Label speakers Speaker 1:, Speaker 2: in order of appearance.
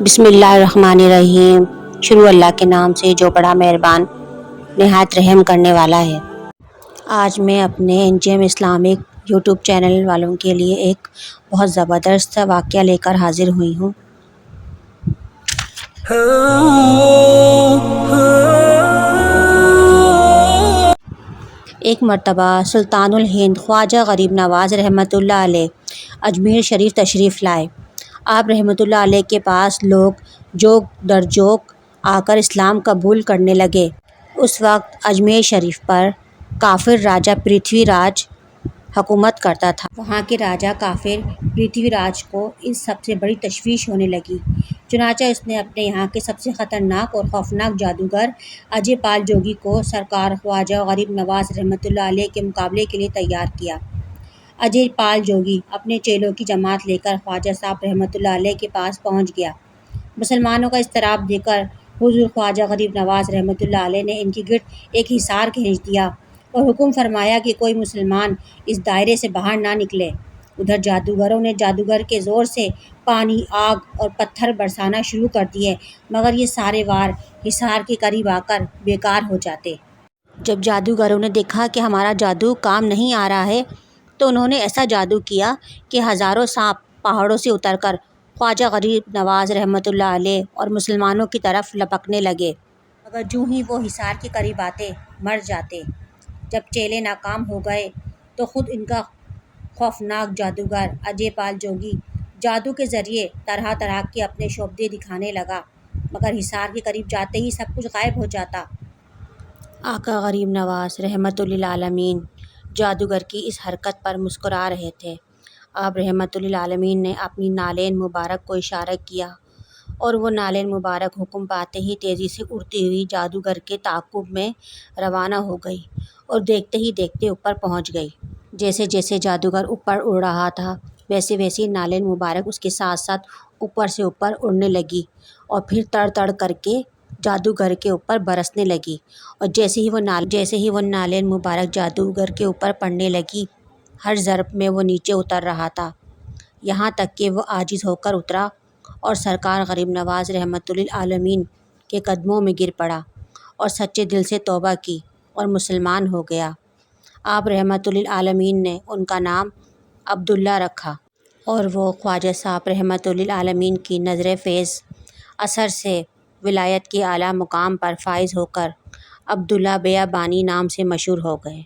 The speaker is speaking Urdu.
Speaker 1: بسم اللہ الرحمن الرحیم۔ شروع اللہ کے نام سے جو بڑا مہربان نہایت رحم کرنے والا ہے۔ آج میں اپنے انجم اسلامک یوٹیوب چینل والوں کے لیے ایک بہت زبردست واقعہ لے کر حاضر ہوئی ہوں۔ ایک مرتبہ سلطان الہند خواجہ غریب نواز رحمۃ اللہ علیہ اجمیر شریف تشریف لائے۔ آپ رحمۃ اللہ علیہ کے پاس لوگ جوک در جوک آ کر اسلام قبول کرنے لگے۔ اس وقت اجمیر شریف پر کافر راجہ پرتھوی راج حکومت کرتا تھا۔ وہاں کے راجہ کافر پرتھوی راج کو اس سب سے بڑی تشویش ہونے لگی، چنانچہ اس نے اپنے یہاں کے سب سے خطرناک اور خوفناک جادوگر اجے پال جوگی کو سرکار خواجہ غریب نواز رحمۃ اللہ علیہ کے مقابلے کے لیے تیار کیا۔ اجے پال جوگی اپنے چیلوں کی جماعت لے کر خواجہ صاحب رحمۃ اللہ علیہ کے پاس پہنچ گیا۔ مسلمانوں کا اضطراب دیکھ کر حضور خواجہ غریب نواز رحمۃ اللہ علیہ نے ان کی گرد ایک حصار کھینچ دیا اور حکم فرمایا کہ کوئی مسلمان اس دائرے سے باہر نہ نکلے۔ ادھر جادوگروں نے جادوگر کے زور سے پانی، آگ اور پتھر برسانا شروع کر دیے، مگر یہ سارے وار حصار کے قریب آ کر بیکار ہو جاتے۔ جب جادوگروں نے دیکھا کہ ہمارا جادو کام نہیں آ رہا ہے تو انہوں نے ایسا جادو کیا کہ ہزاروں سانپ پہاڑوں سے اتر کر خواجہ غریب نواز رحمۃ اللہ علیہ اور مسلمانوں کی طرف لپکنے لگے، مگر جوں ہی وہ حصار کے قریب آتے مر جاتے۔ جب چیلے ناکام ہو گئے تو خود ان کا خوفناک جادوگر اجے پال جوگی جادو کے ذریعے طرح طرح کے اپنے شعبدے دکھانے لگا، مگر حصار کے قریب جاتے ہی سب کچھ غائب ہو جاتا۔ آقا غریب نواز رحمۃ للعالمین جادوگر کی اس حرکت پر مسکرا رہے تھے۔ آپ رحمۃ للعالمین نے اپنی نالین مبارک کو اشارہ کیا اور وہ نالین مبارک حکم پاتے ہی تیزی سے اڑتی ہوئی جادوگر کے تعاقب میں روانہ ہو گئی اور دیکھتے ہی دیکھتے اوپر پہنچ گئی۔ جیسے جیسے جادوگر اوپر اڑ رہا تھا ویسے ویسے نالین مبارک اس کے ساتھ ساتھ اوپر سے اوپر اڑنے لگی اور پھر تڑ تڑ کر کے جادوگر کے اوپر برسنے لگی، اور جیسے ہی وہ نالین مبارک جادوگر کے اوپر پڑنے لگی، ہر ضرب میں وہ نیچے اتر رہا تھا، یہاں تک کہ وہ عاجز ہو کر اترا اور سرکار غریب نواز رحمۃ للعالمین کے قدموں میں گر پڑا اور سچے دل سے توبہ کی اور مسلمان ہو گیا۔ آپ رحمۃ للعالمین نے ان کا نام عبداللہ رکھا اور وہ خواجہ صاحب رحمۃ للعالمین کی نظر فیض اثر سے ولایت کے اعلیٰ مقام پر فائز ہو کر عبداللہ بیابانی نام سے مشہور ہو گئے۔